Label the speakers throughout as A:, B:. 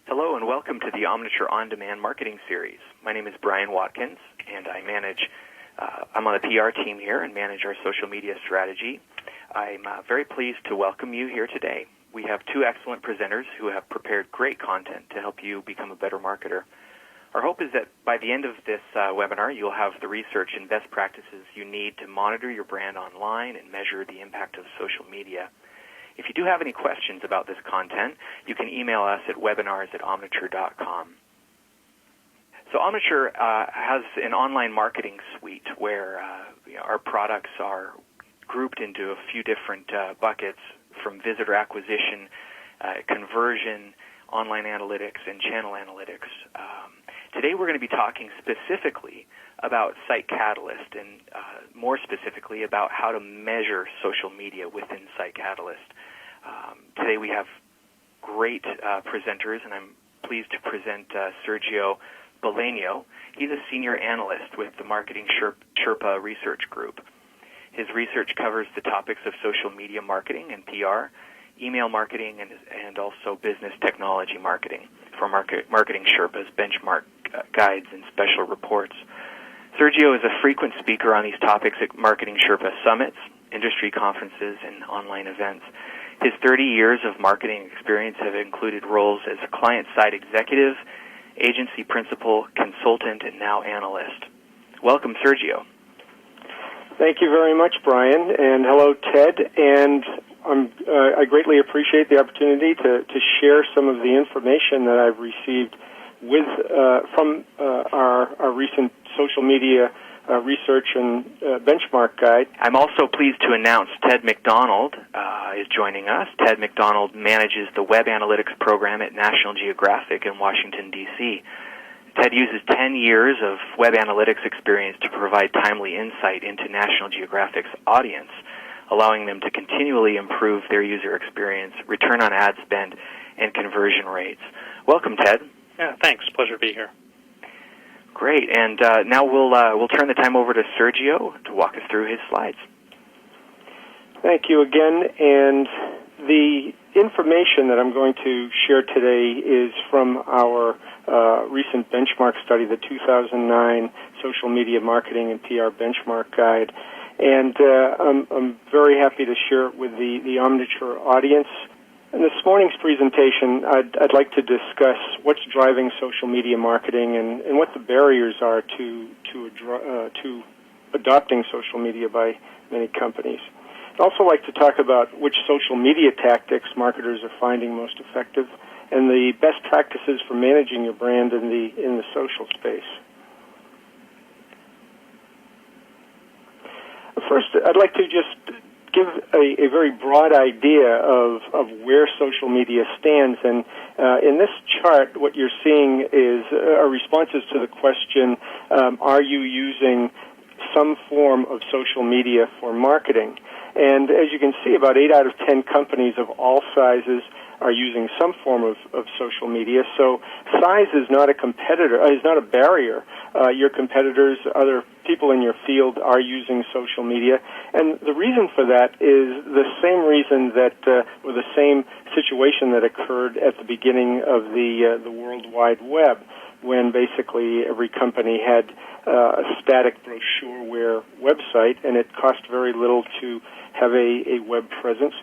A: Hello and welcome to the Omniture On-Demand Marketing Series. My name is Brian Watkins, and I'm on the PR team here and manage our social media strategy. I'm very pleased to welcome you here today. We have two excellent presenters who have prepared great content to help you become a better marketer. Our hope is that by the end of this webinar, you'll have the research and best practices you need to monitor your brand online and measure the impact of social media. If you do have any questions about this content, you can email us at webinars@omniture.com. So Omniture has an online marketing suite where our products are grouped into a few different buckets, from visitor acquisition, conversion, online analytics, and channel analytics. Today we're going to be talking specifically about Site Catalyst and more specifically about how to measure social media within Site Catalyst. Today we have great presenters, and I'm pleased to present Sergio Bolaño. He's a senior analyst with the Marketing Sherpa Research Group. His research covers the topics of social media marketing and PR, email marketing, and also business technology marketing for Marketing Sherpa's benchmark guides and special reports. Sergio is a frequent speaker on these topics at Marketing Sherpa summits, industry conferences, and online events. His 30 years of marketing experience have included roles as a client-side executive, agency principal, consultant, and now analyst. Welcome, Sergio.
B: Thank you very much, Brian, and hello, Ted. And I greatly appreciate the opportunity to share some of the information that I've received from our recent social media research and benchmark guide.
A: I'm also pleased to announce Ted McDonald is joining us. Ted McDonald manages the Web Analytics program at National Geographic in Washington, D.C. Ted uses 10 years of web analytics experience to provide timely insight into National Geographic's audience, allowing them to continually improve their user experience, return on ad spend, and conversion rates. Welcome, Ted.
C: Yeah, thanks. Pleasure to be here.
A: Great, and now we'll turn the time over to Sergio to walk us through his slides.
B: Thank you again, and the information that I'm going to share today is from our recent benchmark study, the 2009 Social Media Marketing and PR Benchmark Guide, and I'm very happy to share it with the Omniture audience. In this morning's presentation, I'd like to discuss what's driving social media marketing and what the barriers are to adopting social media by many companies. I'd also like to talk about which social media tactics marketers are finding most effective and the best practices for managing your brand in the social space. First, I'd like to just give a very broad idea of where social media stands. And in this chart, what you're seeing is responses to the question, are you using some form of social media for marketing? And as you can see, about 8 out of 10 companies of all sizes are using some form of social media. So size is not a competitor, is not a barrier. Your competitors, other people in your field are using social media. And the reason for that is the same reason or the same situation that occurred at the beginning of the World Wide Web, when basically every company had a static brochureware website, and it cost very little to have a web presence.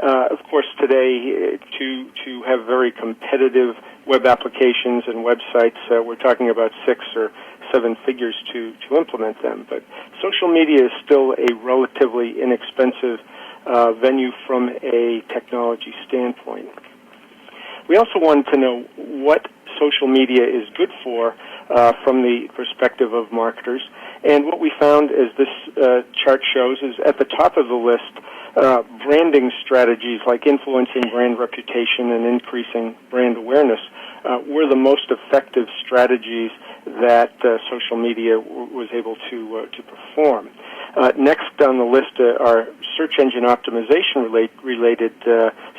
B: Of course, today, to have very competitive web applications and websites, we're talking about 6 or 7 figures to implement them. But social media is still a relatively inexpensive venue from a technology standpoint. We also wanted to know what social media is good for from the perspective of marketers. And what we found, as this chart shows, is at the top of the list, branding strategies like influencing brand reputation and increasing brand awareness were the most effective strategies that social media was able to perform. Next on the list are search engine optimization related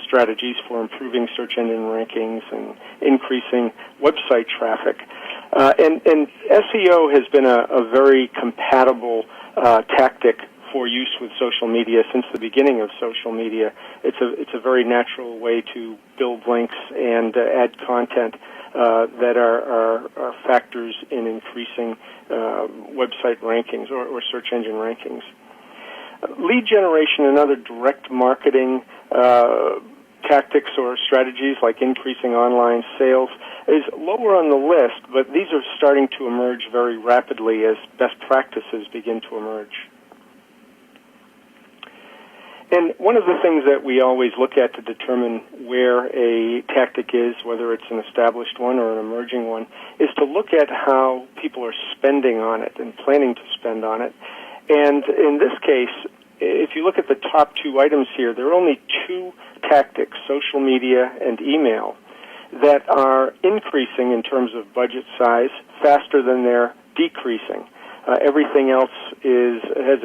B: strategies for improving search engine rankings and increasing website traffic. And SEO has been a very compatible tactic for use with social media since the beginning of social media. It's a very natural way to build links and add content that are factors in increasing website rankings or search engine rankings. Lead generation and other direct marketing tactics or strategies like increasing online sales is lower on the list, but these are starting to emerge very rapidly as best practices begin to emerge. And one of the things that we always look at to determine where a tactic is, whether it's an established one or an emerging one, is to look at how people are spending on it and planning to spend on it. And in this case, if you look at the top two items here, there are only two tactics, social media and email, that are increasing in terms of budget size faster than they're decreasing. Everything else has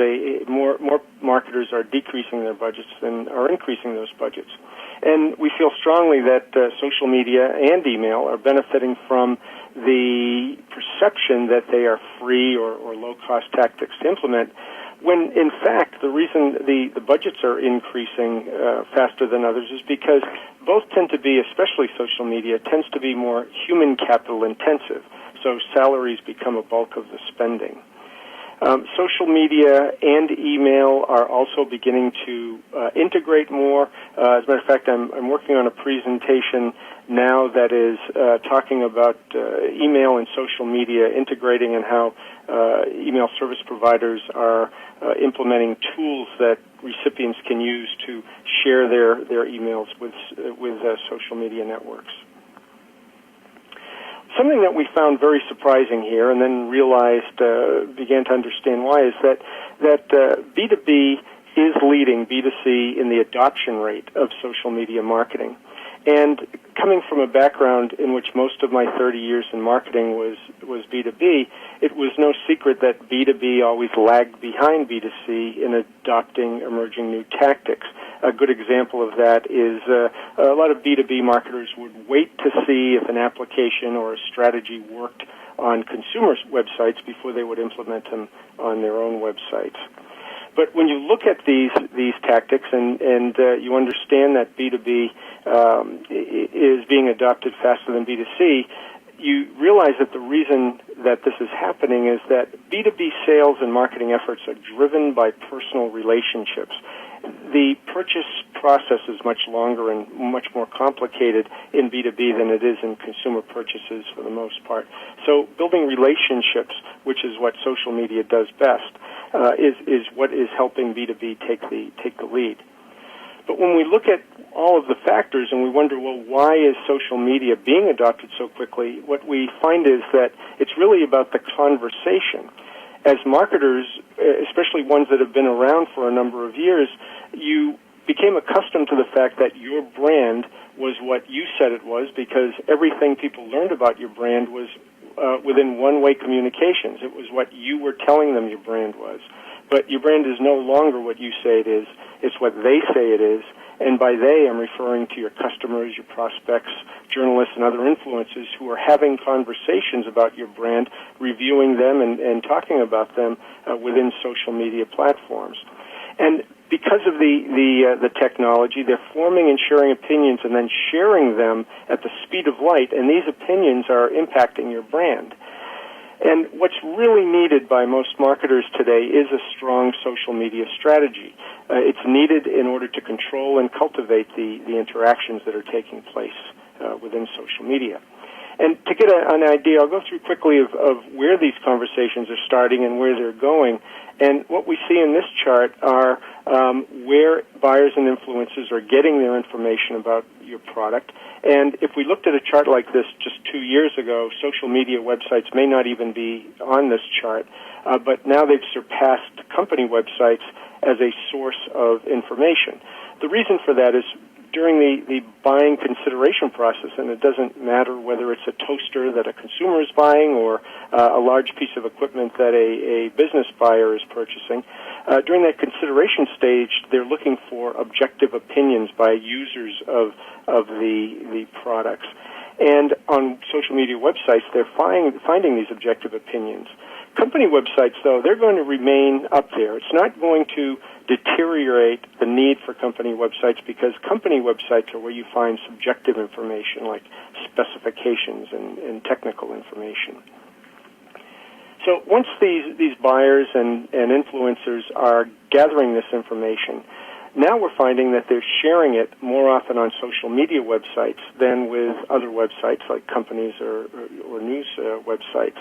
B: more marketers are decreasing their budgets than are increasing those budgets. And we feel strongly that social media and email are benefiting from the perception that they are free or low-cost tactics to implement, when in fact the reason the budgets are increasing faster than others is because both tend to be, especially social media, tends to be more human capital intensive. So salaries become a bulk of the spending. Social media and email are also beginning to integrate more. As a matter of fact, I'm working on a presentation now that is talking about email and social media integrating and how email service providers are implementing tools that recipients can use to share their emails with social media networks. Something that we found very surprising here, and then realized, began to understand why, is that B2B is leading B2C in the adoption rate of social media marketing. And coming from a background in which most of my 30 years in marketing was B2B, it was no secret that B2B always lagged behind B2C in adopting emerging new tactics. A good example of that is a lot of B2B marketers would wait to see if an application or a strategy worked on consumer websites before they would implement them on their own websites. But when you look at these tactics and you understand that B2B is being adopted faster than B2C, you realize that the reason that this is happening is that B2B sales and marketing efforts are driven by personal relationships. The purchase process is much longer and much more complicated in B2B than it is in consumer purchases for the most part. So building relationships, which is what social media does best, is what is helping B2B take the lead. But when we look at all of the factors and we wonder, well, why is social media being adopted so quickly, what we find is that it's really about the conversation. As marketers, especially ones that have been around for a number of years, you became accustomed to the fact that your brand was what you said it was, because everything people learned about your brand was within one-way communications. It was what you were telling them your brand was. But your brand is no longer what you say it is. It's what they say it is. And by they, I'm referring to your customers, your prospects, journalists, and other influencers who are having conversations about your brand, reviewing them and talking about them within social media platforms. And because of the technology, they're forming and sharing opinions and then sharing them at the speed of light, and these opinions are impacting your brand. And what's really needed by most marketers today is a strong social media strategy. It's needed in order to control and cultivate the interactions that are taking place within social media. And to get an idea, I'll go through quickly of where these conversations are starting and where they're going. And what we see in this chart are where buyers and influencers are getting their information about your product. And if we looked at a chart like this just 2 years ago, social media websites may not even be on this chart, but now they've surpassed company websites as a source of information. The reason for that is during the buying consideration process, and it doesn't matter whether it's a toaster that a consumer is buying or a large piece of equipment that a business buyer is purchasing, during that consideration stage, they're looking for objective opinions by users of the products. And on social media websites, they're finding these objective opinions Company websites, though, they're going to remain up there. It's not going to deteriorate the need for company websites, because company websites are where you find subjective information like specifications and technical information. So once these buyers and influencers are gathering this information, now we're finding that they're sharing it more often on social media websites than with other websites like companies or news websites.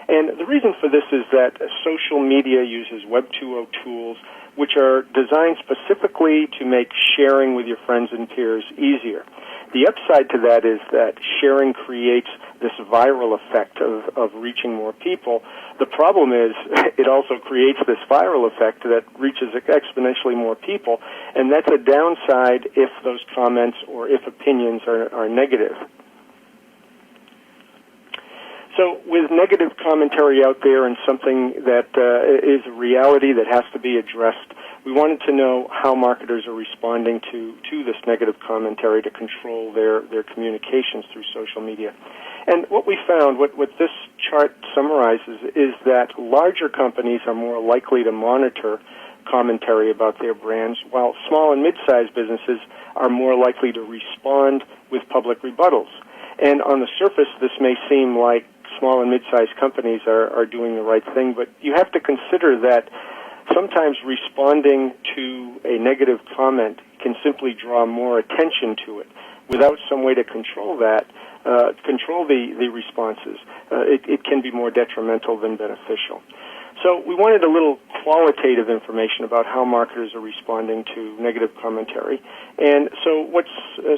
B: And the reason for this is that social media uses Web 2.0 tools which are designed specifically to make sharing with your friends and peers easier. The upside to that is that sharing creates this viral effect of reaching more people. The problem is it also creates this viral effect that reaches exponentially more people, and that's a downside if those comments or if opinions are negative. So with negative commentary out there and something that is a reality that has to be addressed, we wanted to know how marketers are responding to this negative commentary to control their communications through social media. And what we found, what this chart summarizes, is that larger companies are more likely to monitor commentary about their brands, while small and mid-sized businesses are more likely to respond with public rebuttals. And on the surface, this may seem like small and mid-sized companies are doing the right thing, but you have to consider that sometimes responding to a negative comment can simply draw more attention to it. Without some way to control that, control the responses, it can be more detrimental than beneficial. So we wanted a little qualitative information about how marketers are responding to negative commentary. And so what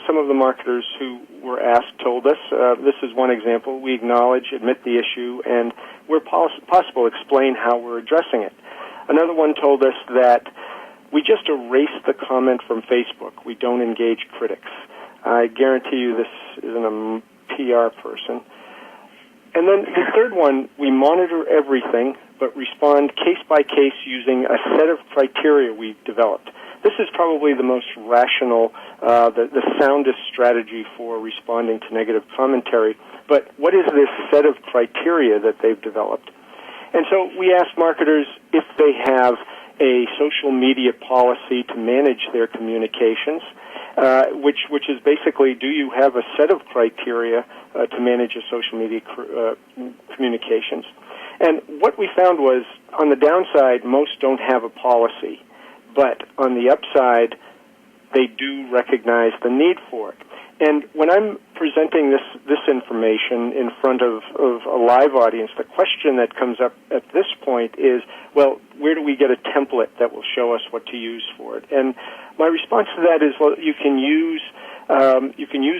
B: some of the marketers who were asked told us, this is one example: we acknowledge, admit the issue, and where possible explain how we're addressing it. Another one told us that we just erase the comment from Facebook. We don't engage critics. I guarantee you this isn't a PR person. And then the third one, we monitor everything, but respond case by case using a set of criteria we've developed. This is probably the most rational, the soundest strategy for responding to negative commentary. But what is this set of criteria that they've developed? And so we asked marketers if they have a social media policy to manage their communications, which is basically, do you have a set of criteria to manage your social media communications? And what we found was, on the downside, most don't have a policy, but on the upside, they do recognize the need for it. And when I'm presenting this information in front of a live audience, the question that comes up at this point is, well, where do we get a template that will show us what to use for it? And my response to that is, well, you can use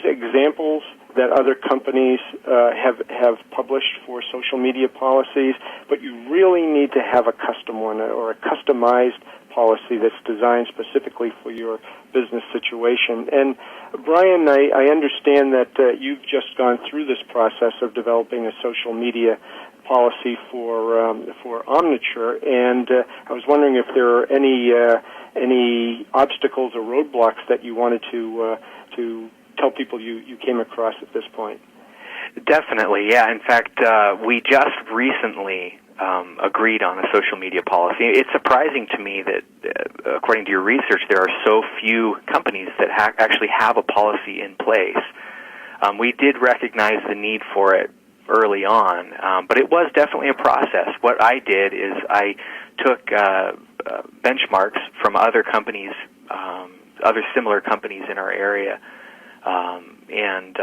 B: examples that other companies have published for social media policies, but you really need to have a custom one or a customized policy that's designed specifically for your business situation. And Brian, I understand that you've just gone through this process of developing a social media policy for Omniture, and I was wondering if there are any obstacles or roadblocks that you wanted to tell people you came across at this point.
A: Definitely, yeah. In fact, we just recently agreed on a social media policy. It's surprising to me that, according to your research, there are so few companies that actually have a policy in place. We did recognize the need for it early on, but it was definitely a process. What I did is I took benchmarks from other companies, other similar companies in our area, and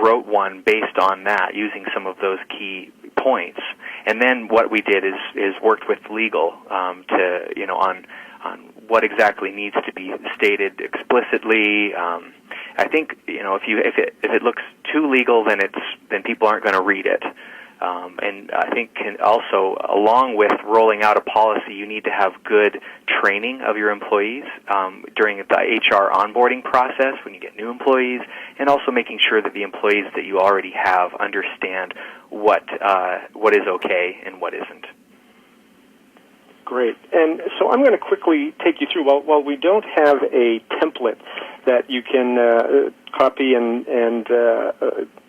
A: wrote one based on that, using some of those key points. And then what we did is worked with legal on what exactly needs to be stated explicitly. I think if it looks too legal, then people aren't going to read it. And I think also, along with rolling out a policy, you need to have good training of your employees during the HR onboarding process when you get new employees, and also making sure that the employees that you already have understand what is okay and what isn't.
B: Great. And so I'm going to quickly take you through. While we don't have a template that you can copy and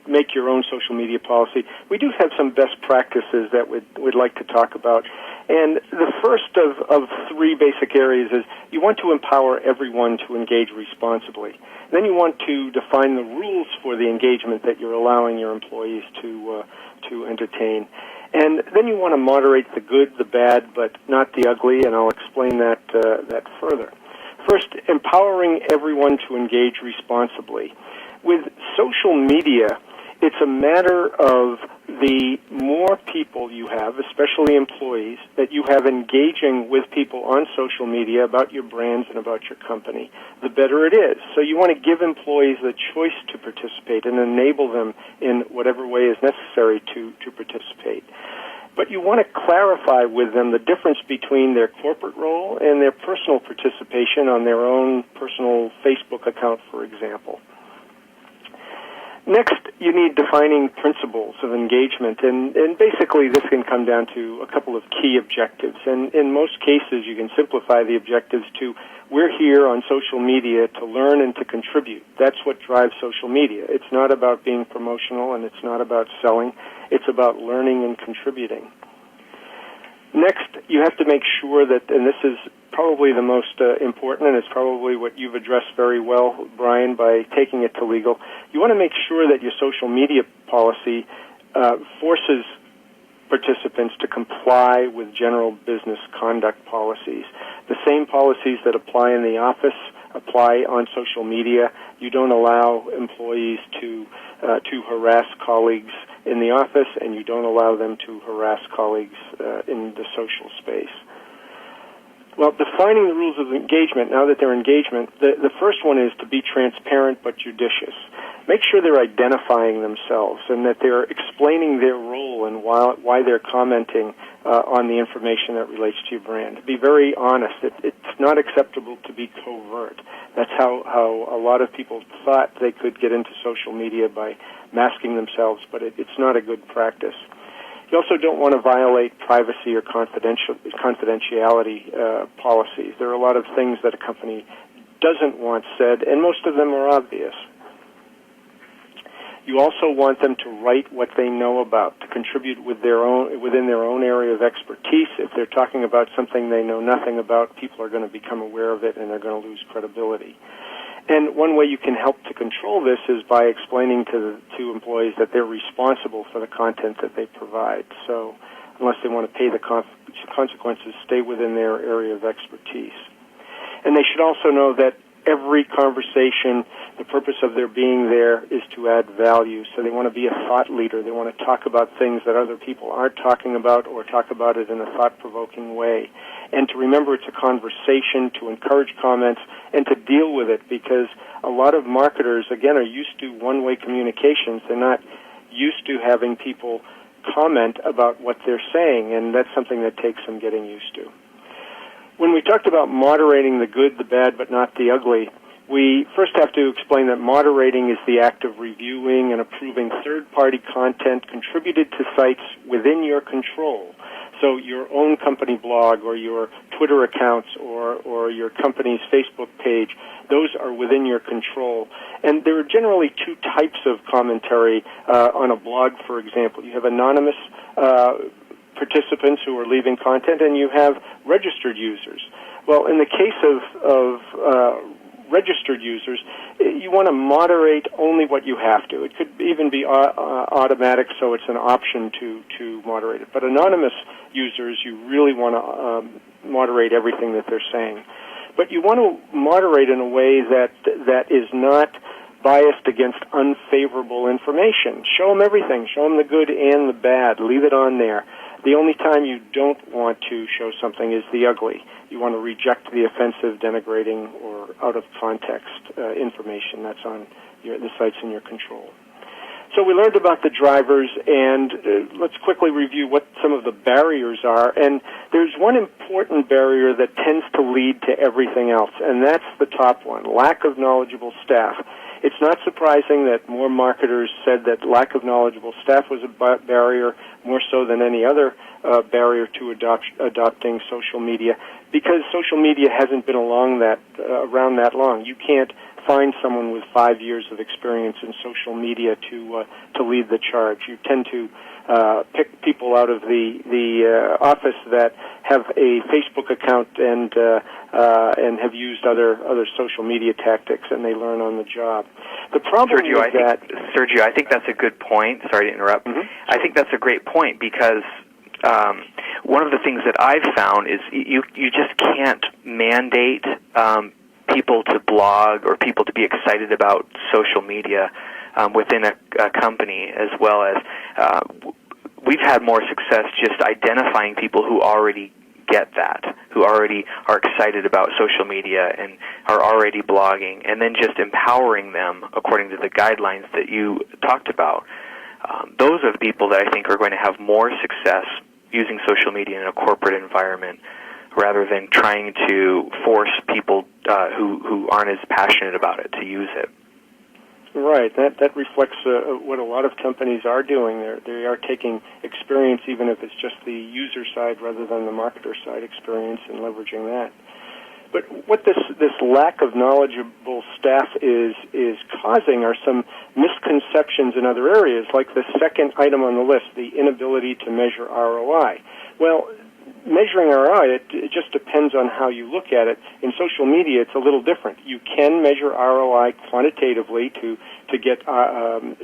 B: make your own social media policy, we do have some best practices that we'd like to talk about. And the first of three basic areas is you want to empower everyone to engage responsibly. Then you want to define the rules for the engagement that you're allowing your employees to entertain. And then you want to moderate the good, the bad, but not the ugly, and I'll explain that further. First, empowering everyone to engage responsibly. With social media, it's a matter of the more people you have, especially employees, that you have engaging with people on social media about your brands and about your company, the better it is. So you want to give employees the choice to participate and enable them in whatever way is necessary to participate. But you want to clarify with them the difference between their corporate role and their personal participation on their own personal Facebook account, for example. Next, you need defining principles of engagement, and basically this can come down to a couple of key objectives. And in most cases, you can simplify the objectives to, we're here on social media to learn and to contribute. That's what drives social media. It's not about being promotional, and it's not about selling. It's about learning and contributing. Next, you have to make sure that, and this is probably the most important, and it's probably what you've addressed very well, Brian, by taking it to legal. You want to make sure that your social media policy forces participants to comply with general business conduct policies. The same policies that apply in the office apply on social media. You don't allow employees to harass colleagues in the office, and you don't allow them to harass colleagues in the social space. Well, defining the rules of engagement, now that they're engagement, the first one is to be transparent but judicious. Make sure they're identifying themselves and that they're explaining their role and why they're commenting on the information that relates to your brand. Be very honest. It's not acceptable to be covert. That's how a lot of people thought they could get into social media, by masking themselves, but it's not a good practice. You also don't want to violate privacy or confidentiality policies. There are a lot of things that a company doesn't want said, and most of them are obvious. You also want them to write what they know about, to contribute within their own area of expertise. If they're talking about something they know nothing about, people are going to become aware of it and they're going to lose credibility. And one way you can help to control this is by explaining to employees that they're responsible for the content that they provide. So unless they want to pay the consequences, stay within their area of expertise. And they should also know that every conversation, the purpose of their being there is to add value. So they want to be a thought leader. They want to talk about things that other people aren't talking about, or talk about it in a thought-provoking way. And to remember it's a conversation, to encourage comments, and to deal with it, because a lot of marketers, again, are used to one-way communications. They're not used to having people comment about what they're saying, and that's something that takes some getting used to. When we talked about moderating the good, the bad, but not the ugly, we first have to explain that moderating is the act of reviewing and approving third-party content contributed to sites within your control. So your own company blog or your Twitter accounts or your company's Facebook page, those are within your control. And there are generally two types of commentary on a blog, for example. You have anonymous participants who are leaving content, and you have registered users. Well, in the case of registered users, you want to moderate only what you have to. It could even be automatic, so it's an option to moderate it. But anonymous users, you really want to moderate everything that they're saying. But you want to moderate in a way that is not biased against unfavorable information. Show them everything. Show them the good and the bad. Leave it on there. The only time you don't want to show something is the ugly. You want to reject the offensive, denigrating, or out-of-context information that's on the sites in your control. So we learned about the drivers, and let's quickly review what some of the barriers are. And there's one important barrier that tends to lead to everything else, and that's the top one, lack of knowledgeable staff. It's not surprising that more marketers said that lack of knowledgeable staff was a barrier, more so than any other barrier to adopting social media, because social media hasn't been around that long. You can't find someone with 5 years of experience in social media to lead the charge. You tend to pick people out of the office that have a Facebook account and have used other social media tactics, and they learn on the job. The problem
A: Sergio, I think that's a good point. Sorry to interrupt.
B: Mm-hmm.
A: I think that's a great point because one of the things that I've found is you just can't mandate people to blog or people to be excited about social media within a company, as well as we've had more success just identifying people who already get that, who already are excited about social media and are already blogging, and then just empowering them according to the guidelines that you talked about. Those are the people that I think are going to have more success using social media in a corporate environment, rather than trying to force people who aren't as passionate about it to use it.
B: Right. That reflects what a lot of companies are doing. They are taking experience, even if it's just the user side rather than the marketer side experience, and leveraging that. But what this lack of knowledgeable staff is causing are some misconceptions in other areas, like the second item on the list, the inability to measure ROI. Well, measuring ROI, it just depends on how you look at it. In social media, it's a little different. You can measure ROI quantitatively to get the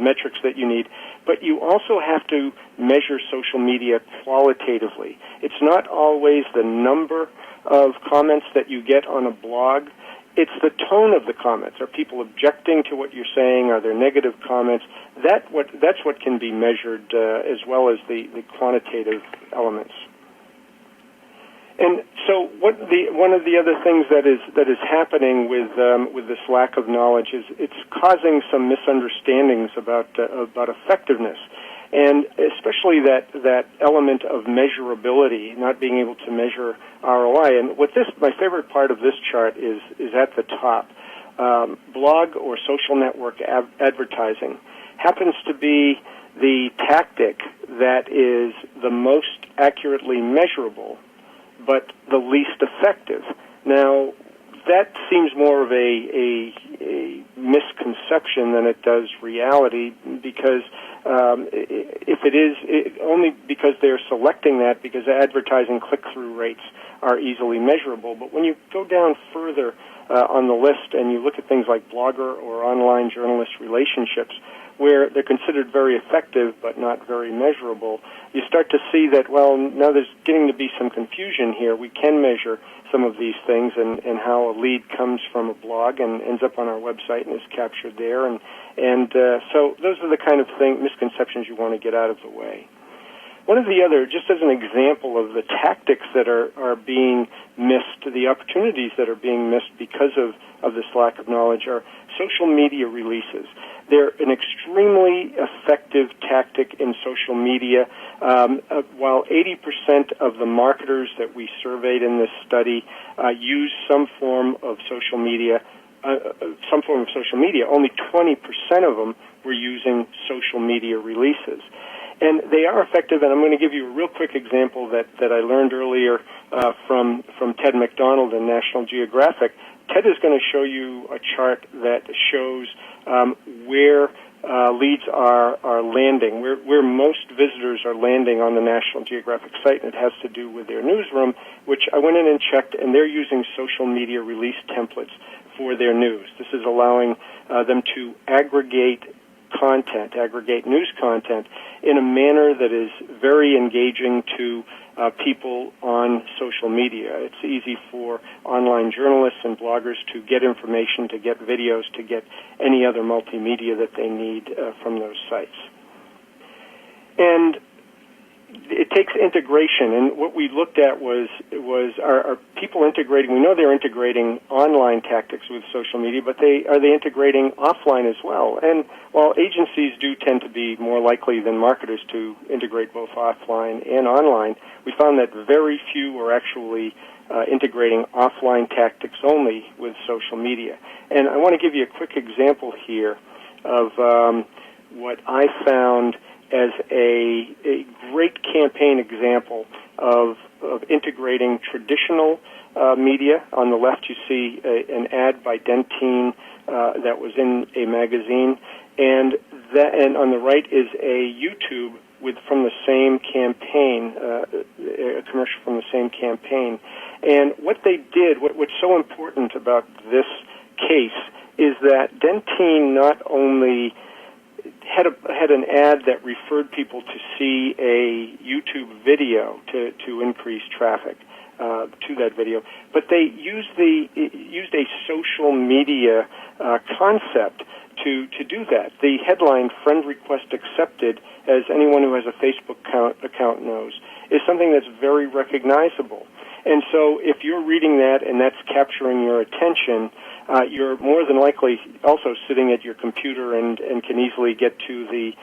B: metrics that you need, but you also have to measure social media qualitatively. It's not always the number of comments that you get on a blog. It's the tone of the comments. Are people objecting to what you're saying? Are there negative comments? That's what can be measured as well as the quantitative elements. And so, one of the other things that is happening with this lack of knowledge is it's causing some misunderstandings about effectiveness, and especially that element of measurability, not being able to measure ROI. And my favorite part of this chart is at the top. Blog or social network advertising happens to be the tactic that is the most accurately measurable, but the least effective. Now, that seems more of a misconception than it does reality, because if it is only because they're selecting that, because advertising click-through rates are easily measurable. But when you go down further on the list and you look at things like blogger or online journalist relationships, where they're considered very effective but not very measurable, you start to see that, well, now there's getting to be some confusion here. We can measure some of these things, and how a lead comes from a blog and ends up on our website and is captured there. And so those are the kind of misconceptions you want to get out of the way. One of the other, just as an example of the tactics that are being missed, the opportunities that are being missed because of this lack of knowledge, are social media releases. They're an extremely effective tactic in social media. While 80% of the marketers that we surveyed in this study use some form of social media, only 20% of them were using social media releases. And they are effective, and I'm going to give you a real quick example that I learned earlier from Ted McDonald in National Geographic. Ted is going to show you a chart that shows where leads are landing, where most visitors are landing on the National Geographic site, and it has to do with their newsroom, which I went in and checked, and they're using social media release templates for their news. This is allowing them to aggregate news content in a manner that is very engaging to people on social media. It's easy for online journalists and bloggers to get information, to get videos, to get any other multimedia that they need from those sites. And it takes integration, and what we looked at was are people integrating? We know they're integrating online tactics with social media, but are they integrating offline as well? And while agencies do tend to be more likely than marketers to integrate both offline and online, we found that very few are actually integrating offline tactics only with social media. And I want to give you a quick example here of what I found as a great campaign example of integrating traditional media. On the left, you see an ad by Dentine that was in a magazine, and on the right is a YouTube from the same campaign, a commercial from the same campaign. And what they did, what's so important about this case, is that Dentine not only had an ad that referred people to see a YouTube video to increase traffic to that video, but they used a social media concept to do that. The headline, "Friend Request Accepted," as anyone who has a Facebook account knows, is something that's very recognizable. And so if you're reading that and that's capturing your attention, you're more than likely also sitting at your computer and can easily get to the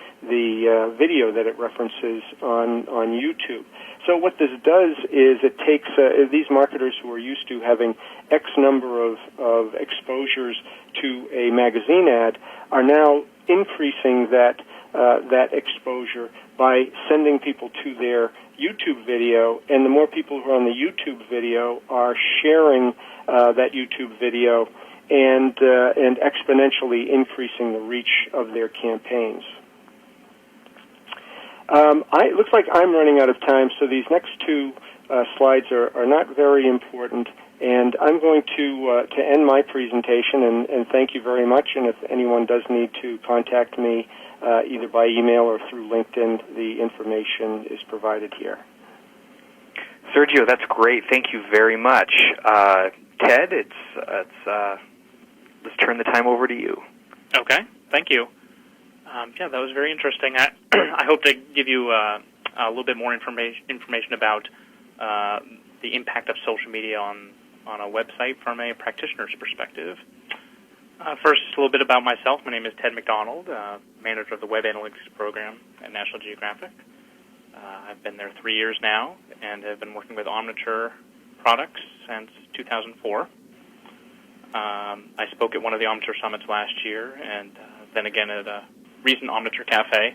B: video that it references on YouTube. So what this does is it takes these marketers who are used to having X number of exposures to a magazine ad are now increasing that exposure by sending people to their YouTube video, and the more people who are on the YouTube video are sharing that YouTube video and exponentially increasing the reach of their campaigns. It looks like I'm running out of time, so these next two slides are not very important, and I'm going to end my presentation and thank you very much. And if anyone does need to contact me either by email or through LinkedIn, the information is provided here.
A: Sergio, that's great. Thank you very much. Ted, let's turn the time over to you.
C: Okay, thank you. That was very interesting. I hope to give you a little bit more information about the impact of social media on a website from a practitioner's perspective. First, a little bit about myself. My name is Ted McDonald, manager of the Web Analytics Program at National Geographic. I've been there 3 years now and have been working with Omniture products since 2004. I spoke at one of the Omniture Summits last year and then again at a recent Omniture Cafe,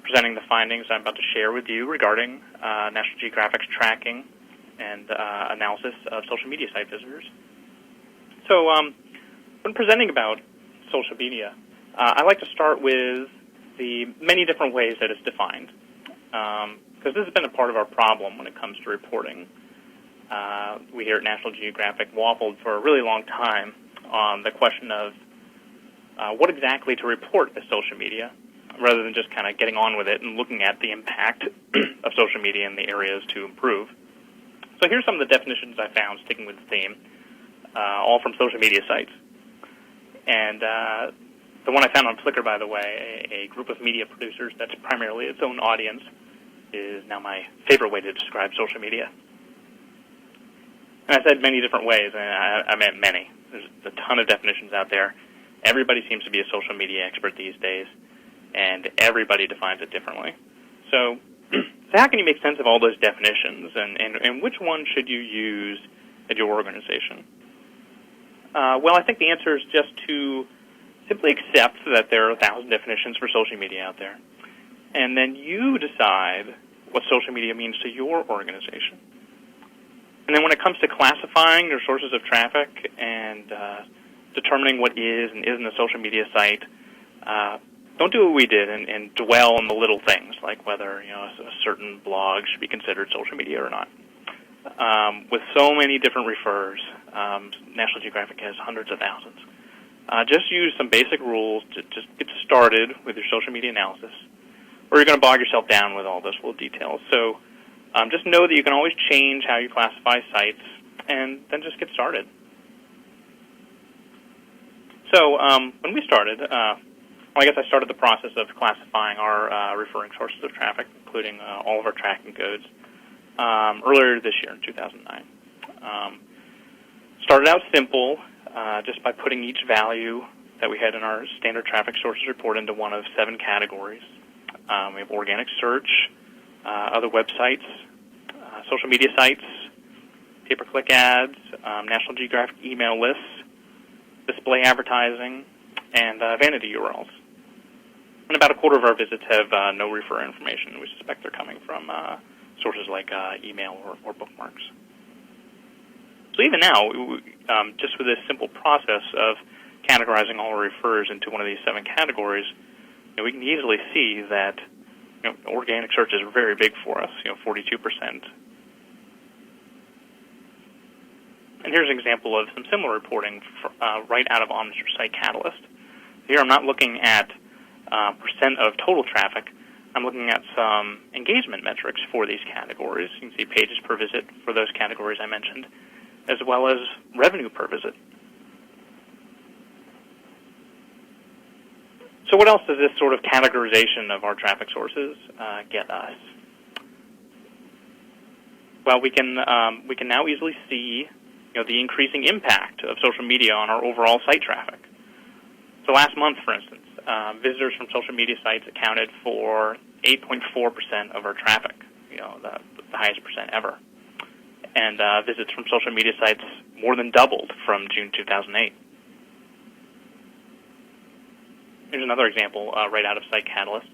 C: presenting the findings I'm about to share with you regarding National Geographic's tracking and analysis of social media site visitors. So when presenting about social media, I like to start with the many different ways that it's defined, because this has been a part of our problem when it comes to reporting. We here at National Geographic waffled for a really long time on the question of what exactly to report as social media, rather than just kind of getting on with it and looking at the impact of social media in the areas to improve. So here's some of the definitions I found, sticking with the theme, all from social media sites. And the one I found on Flickr, by the way, a group of media producers that's primarily its own audience, is now my favorite way to describe social media. And I said many different ways, and I meant many. There's a ton of definitions out there. Everybody seems to be a social media expert these days, and everybody defines it differently. So how can you make sense of all those definitions, and which one should you use at your organization? Well, I think the answer is just to simply accept that there are 1,000 definitions for social media out there, and then you decide what social media means to your organization. And then when it comes to classifying your sources of traffic and determining what is and isn't a social media site, don't do what we did and dwell on the little things, like whether a certain blog should be considered social media or not. With so many different refers, National Geographic has hundreds of thousands. Just use some basic rules to just get started with your social media analysis, or you're going to bog yourself down with all those little details. So just know that you can always change how you classify sites, and then just get started. So when we started, I guess I started the process of classifying our referring sources of traffic, including all of our tracking codes, earlier this year in 2009. Started out simple, just by putting each value that we had in our standard traffic sources report into one of 7 categories. We have organic search, other websites, social media sites, pay-per-click ads, National Geographic email lists, display advertising, and vanity URLs. And about a quarter of our visits have no refer information. We suspect they're coming from sources like email or bookmarks. So even now, just with this simple process of categorizing all our refers into one of these 7 categories, we can easily see that organic searches are very big for us, 42%. And here's an example of some similar reporting right out of Omniture Site Catalyst. Here I'm not looking at percent of total traffic. I'm looking at some engagement metrics for these categories. You can see pages per visit for those categories I mentioned, as well as revenue per visit. So what else does this sort of categorization of our traffic sources get us? Well, we can now easily see the increasing impact of social media on our overall site traffic. So last month, for instance, visitors from social media sites accounted for 8.4% of our traffic, the highest percent ever. And visits from social media sites more than doubled from June 2008. Here's another example right out of Site Catalyst.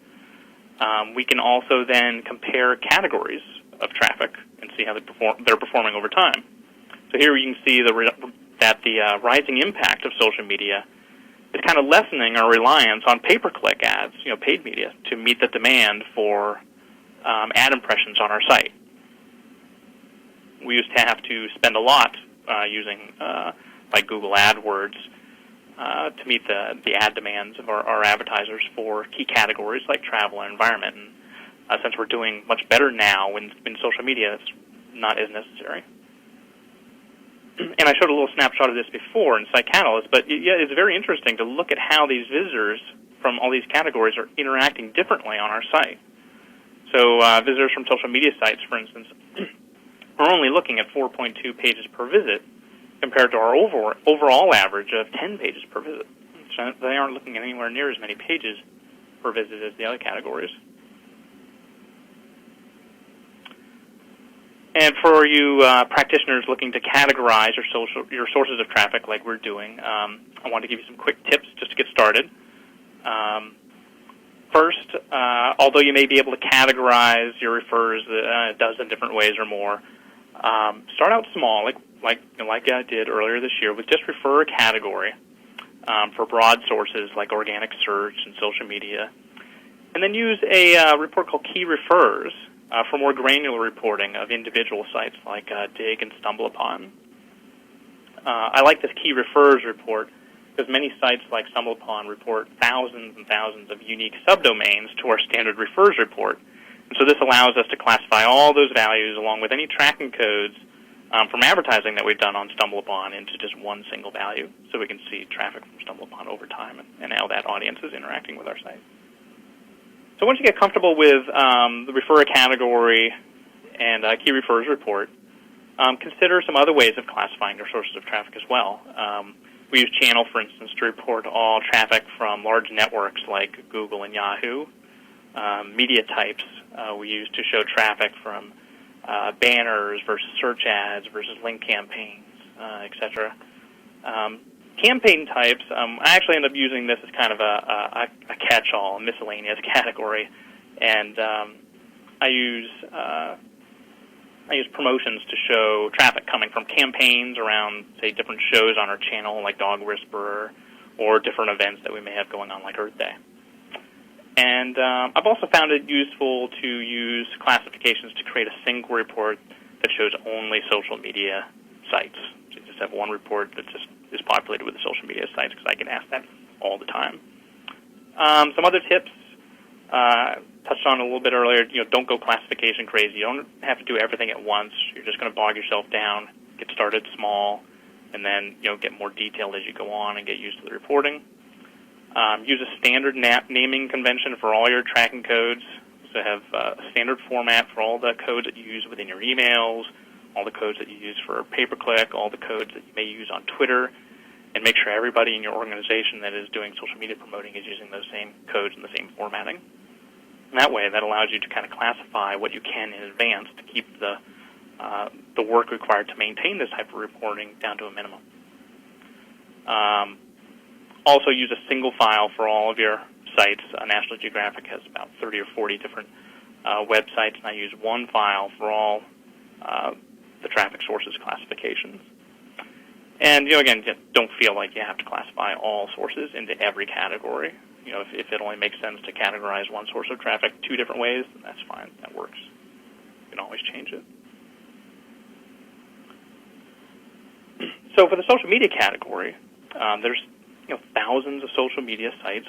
C: We can also then compare categories of traffic and see how they're performing over time. So here you can see that the rising impact of social media is kind of lessening our reliance on pay-per-click ads, paid media, to meet the demand for ad impressions on our site. We used to have to spend a lot using like Google AdWords to meet the ad demands of our advertisers for key categories like travel and environment. And since we're doing much better now in social media, it's not as necessary. And I showed a little snapshot of this before in Site Catalyst, but it's very interesting to look at how these visitors from all these categories are interacting differently on our site. So visitors from social media sites, for instance, are only looking at 4.2 pages per visit compared to our overall average of 10 pages per visit. So they aren't looking at anywhere near as many pages per visit as the other categories. And for you practitioners looking to categorize your sources of traffic like we're doing, I want to give you some quick tips just to get started. First, although you may be able to categorize your refers a dozen different ways or more, start out small, like I did earlier this year, with just refer a category for broad sources like organic search and social media, and then use a report called Key Refers for more granular reporting of individual sites like Dig and StumbleUpon. I like this Key Refers report because many sites like StumbleUpon report thousands and thousands of unique subdomains to our standard refers report. And so this allows us to classify all those values along with any tracking codes from advertising that we've done on StumbleUpon into just one single value, so we can see traffic from StumbleUpon over time and how that audience is interacting with our site. So once you get comfortable with the refer a category and Key Refers report, consider some other ways of classifying your sources of traffic as well. We use Channel, for instance, to report all traffic from large networks like Google and Yahoo. Media types we use to show traffic from banners versus search ads versus link campaigns, etc. Campaign types, I actually end up using this as kind of a catch-all, a miscellaneous category, and I use promotions to show traffic coming from campaigns around, say, different shows on our channel, like Dog Whisperer, or different events that we may have going on, like Earth Day. And I've also found it useful to use classifications to create a single report that shows only social media sites. So you just have one report that just is populated with the social media sites, because I get asked that all the time. Some other tips, touched on a little bit earlier, don't go classification crazy. You don't have to do everything at once. You're just going to bog yourself down, get started small, and then get more detailed as you go on and get used to the reporting. Use a standard naming convention for all your tracking codes. So have a standard format for all the codes that you use within your emails, all the codes that you use for pay-per-click, all the codes that you may use on Twitter, and make sure everybody in your organization that is doing social media promoting is using those same codes and the same formatting. And that way, that allows you to kind of classify what you can in advance to keep the the work required to maintain this type of reporting down to a minimum. Also use a single file for all of your sites. National Geographic has about 30 or 40 different websites, and I use one file for all the traffic sources classifications. And, again, just don't feel like you have to classify all sources into every category. If it only makes sense to categorize one source of traffic 2 different ways, then that's fine. That works. You can always change it. So for the social media category, there's thousands of social media sites,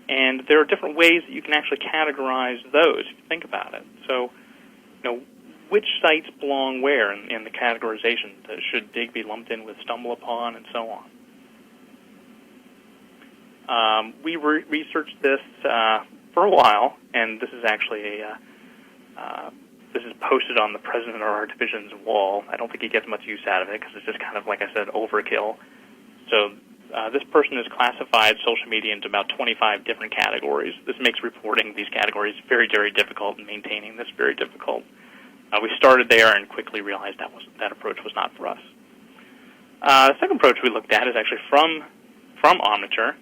C: and there are different ways that you can actually categorize those if you think about it. So, which sites belong where in the categorization? Should dig be lumped in with stumble upon, and so on? We researched this for a while, and this is actually this is posted on the president of our division's wall. I don't think he gets much use out of it because it's just kind of, like I said, overkill. So this person has classified social media into about 25 different categories. This makes reporting these categories very, very difficult, and maintaining this very difficult. We started there and quickly realized that approach was not for us. The second approach we looked at is actually from Omniture,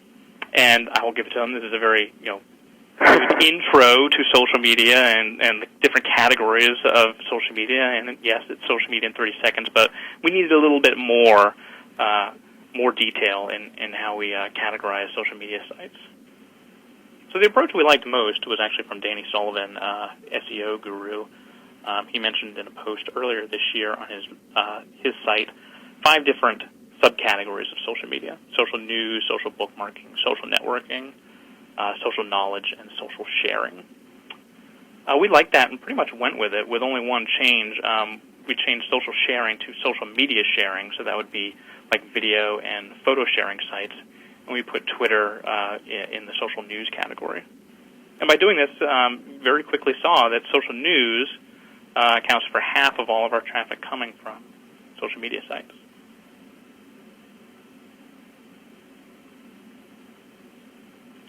C: and I will give it to them. This is a very intro to social media and the different categories of social media. And yes, it's social media in 30 seconds, but we needed a little bit more detail in how we categorize social media sites. So the approach we liked most was actually from Danny Sullivan, SEO guru. He mentioned in a post earlier this year on his site 5 different subcategories of social media: social news, social bookmarking, social networking, social knowledge, and social sharing. We liked that and pretty much went with it with only one change. We changed social sharing to social media sharing, so that would be like video and photo sharing sites, and we put Twitter in the social news category. And by doing this, very quickly saw that social news accounts for half of all of our traffic coming from social media sites.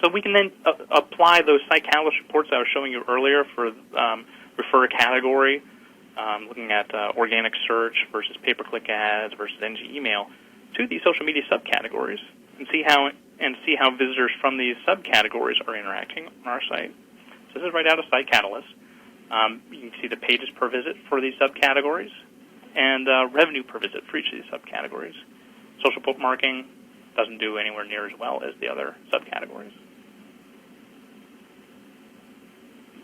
C: So we can then apply those site catalyst reports that I was showing you earlier for refer a category, looking at organic search versus pay-per-click ads versus NG email, to these social media subcategories, and see how visitors from these subcategories are interacting on our site. So this is right out of Site Catalyst. You can see the pages per visit for these subcategories and revenue per visit for each of these subcategories. Social bookmarking doesn't do anywhere near as well as the other subcategories.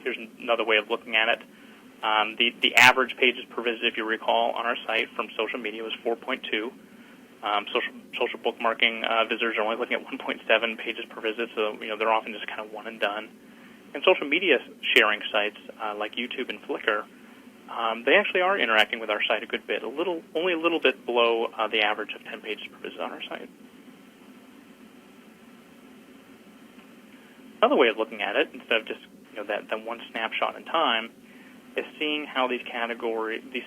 C: Here's another way of looking at it. The average pages per visit, if you recall, on our site from social media was 4.2. Social bookmarking visitors are only looking at 1.7 pages per visit, so they're often just kind of one and done. And social media sharing sites like YouTube and Flickr, they actually are interacting with our site a good bit, only a little bit below the average of 10 pages per visit on our site. Another way of looking at it, instead of just that one snapshot in time, is seeing how these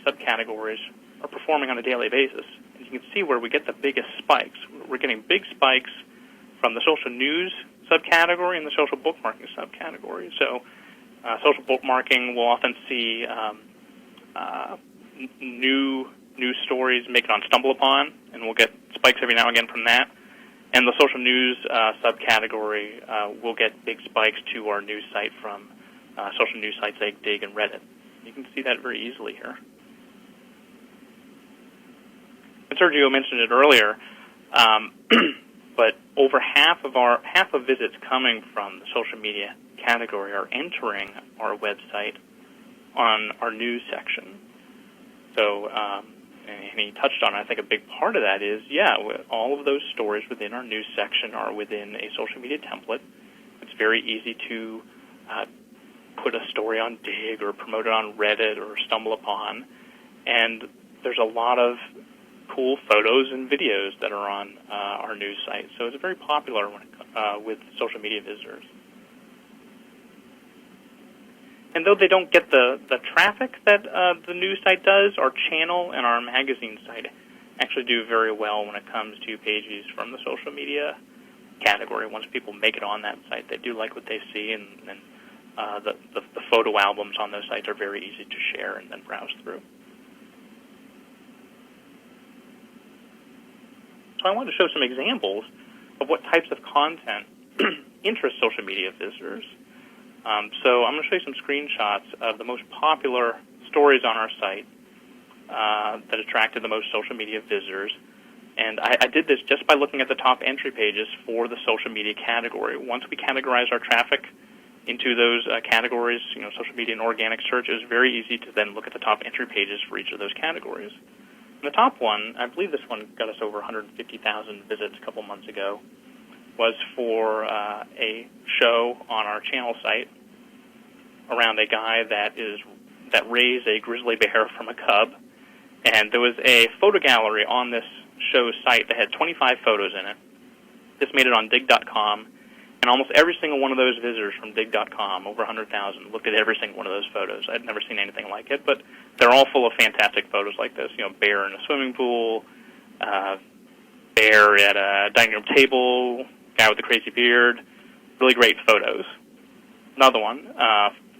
C: subcategories are performing on a daily basis. And you can see where we get the biggest spikes. We're getting big spikes from the social news subcategory and the social bookmarking subcategory. So social bookmarking will often see new stories make it on Stumble Upon, and we'll get spikes every now and again from that. And the social news subcategory will get big spikes to our news site from social news sites like Dig and Reddit. You can see that very easily here. And Sergio mentioned it earlier, but over half of visits coming from the social media category are entering our website on our news section. So, and he touched on it, I think a big part of that is, all of those stories within our news section are within a social media template. It's very easy to put a story on Dig or promote it on Reddit or Stumble Upon, and there's a lot of cool photos and videos that are on our news site. So it's very popular with social media visitors. And though they don't get the traffic that the news site does, our channel and our magazine site actually do very well when it comes to page views from the social media category. Once people make it on that site, they do like what they see, and the photo albums on those sites are very easy to share and then browse through. So I wanted to show some examples of what types of content interest social media visitors. So I'm going to show you some screenshots of the most popular stories on our site that attracted the most social media visitors. And I did this just by looking at the top entry pages for the social media category. Once we categorized our traffic into those categories, social media and organic search, it was very easy to then look at the top entry pages for each of those categories. And the top one, I believe this one got us over 150,000 visits a couple months ago, was for a show on our channel site around a guy that raised a grizzly bear from a cub. And there was a photo gallery on this show's site that had 25 photos in it. This made it on dig.com, and almost every single one of those visitors from dig.com, over 100,000, looked at every single one of those photos. I'd never seen anything like it, but they're all full of fantastic photos like this. Bear in a swimming pool, bear at a dining room table, guy with a crazy beard, really great photos. Another one,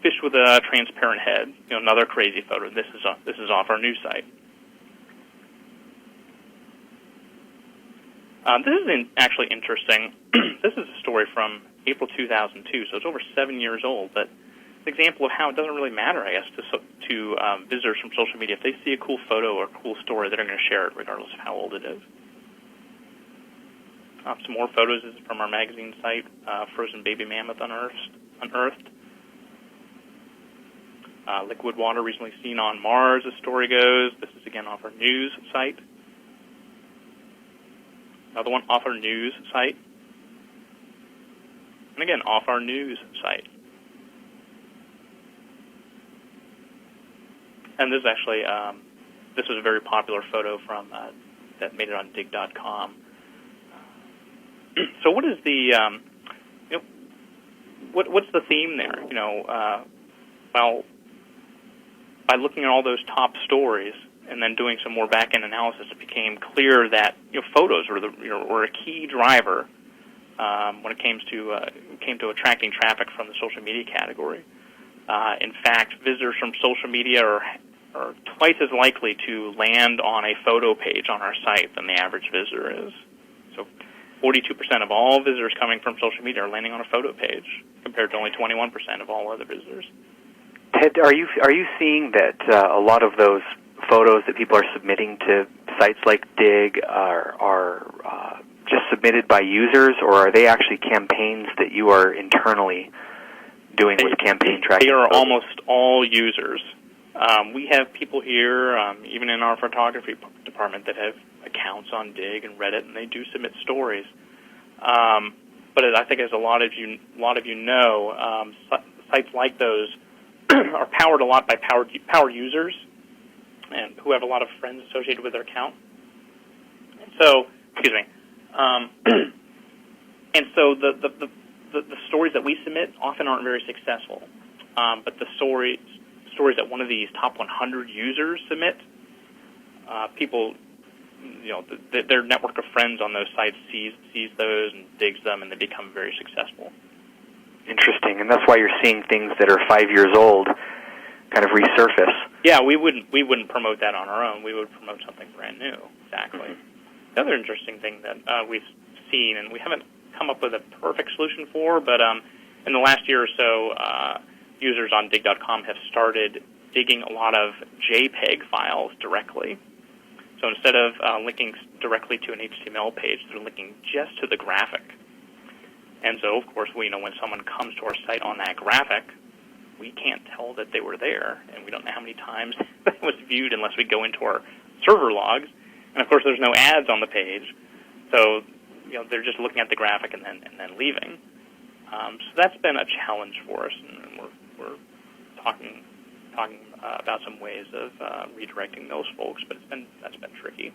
C: fish with a transparent head, another crazy photo. This is off our news site. This is actually interesting. This is a story from April 2002, so it's over 7 years old, but it's an example of how it doesn't really matter, I guess, to visitors from social media. If they see a cool photo or a cool story, they're going to share it regardless of how old it is. Some more photos. This is from our magazine site, Frozen Baby Mammoth Unearthed. Liquid water recently seen on Mars, the story goes. This is, again, off our news site. Another one off our news site. And again, off our news site. And this is actually, this was a very popular photo from that made it on dig.com. So what is the, what's the theme there? Well, by looking at all those top stories and then doing some more back-end analysis, it became clear that photos were a key driver when it came to attracting traffic from the social media category. In fact, visitors from social media are twice as likely to land on a photo page on our site than the average visitor is. So 42% of all visitors coming from social media are landing on a photo page, compared to only 21% of all other visitors.
A: Ted, are you seeing that a lot of those photos that people are submitting to sites like Dig are just submitted by users, or are they actually campaigns that you are internally doing with campaign tracking?
C: They are almost all users. We have people here, even in our photography department, that have accounts on Dig and Reddit, and they do submit stories. But I think, as a lot of you know, sites like those are powered a lot by power users, and who have a lot of friends associated with their account. And so, and so the stories that we submit often aren't very successful. But the stories that one of these top 100 users submit, people, their network of friends on those sites sees those and digs them, and they become very successful.
A: Interesting, and that's why you're seeing things that are 5 years old kind of resurface.
C: Yeah, we wouldn't promote that on our own. We would promote something brand new. Exactly. Mm-hmm. The other interesting thing that we've seen, and we haven't come up with a perfect solution for, but in the last year or so, users on dig.com have started digging a lot of JPEG files directly. So instead of linking directly to an HTML page, they're linking just to the graphic. And so, of course, when someone comes to our site on that graphic, we can't tell that they were there, and we don't know how many times that was viewed unless we go into our server logs. And of course, there's no ads on the page, so they're just looking at the graphic and then leaving. So that's been a challenge for us, and we're talking about some ways of redirecting those folks, but that's been tricky.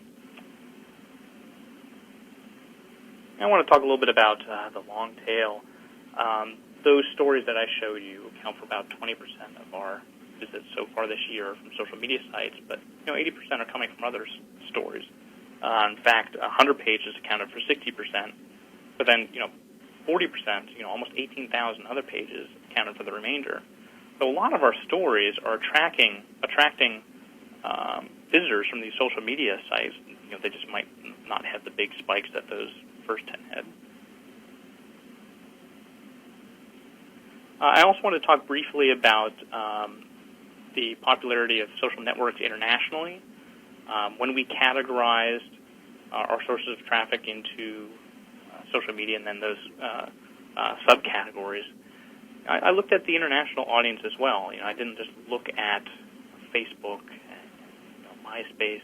C: I want to talk a little bit about the long tail. Those stories that I showed you account for about 20% of our visits so far this year from social media sites, but 80% are coming from other stories. In fact, 100 pages accounted for 60%, but then 40%, almost 18,000 other pages accounted for the remainder. So a lot of our stories are attracting visitors from these social media sites, they just might not have the big spikes that those first 10 had. I also want to talk briefly about the popularity of social networks internationally. When we categorized our sources of traffic into social media and then those subcategories, I looked at the international audience as well. I didn't just look at Facebook and MySpace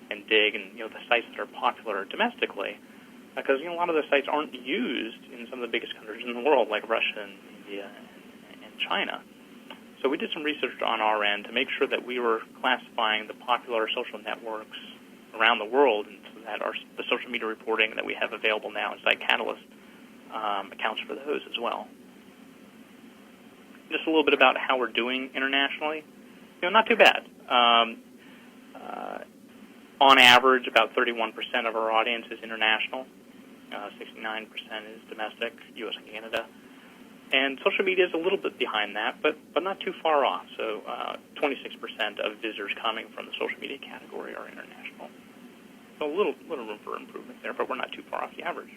C: and Dig and the sites that are popular domestically, because a lot of the sites aren't used in some of the biggest countries in the world, like Russia and India and China. So we did some research on our end to make sure that we were classifying the popular social networks around the world, and so that the social media reporting that we have available now inside Catalyst accounts for those as well. Just a little bit about how we're doing internationally. Not too bad. On average, about 31% of our audience is international. 69% is domestic, U.S. and Canada. And social media is a little bit behind that, but not too far off. So 26% of visitors coming from the social media category are international. So a little room for improvement there, but we're not too far off the average.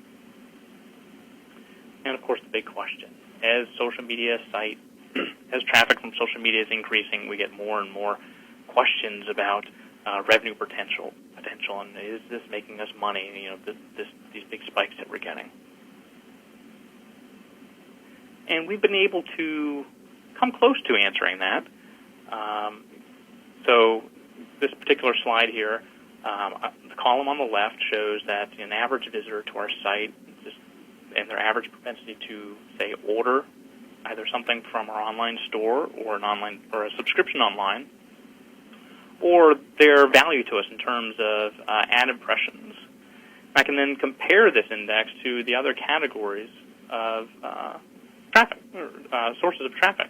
C: And, of course, the big question. As traffic from social media is increasing, we get more and more questions about revenue potential, and is this making us money, these big spikes that we're getting. And we've been able to come close to answering that. So this particular slide here, the column on the left shows that an average visitor to our site and their average propensity to, say, order either something from our online store or a subscription online, or their value to us in terms of ad impressions. I can then compare this index to the other categories of traffic, sources of traffic.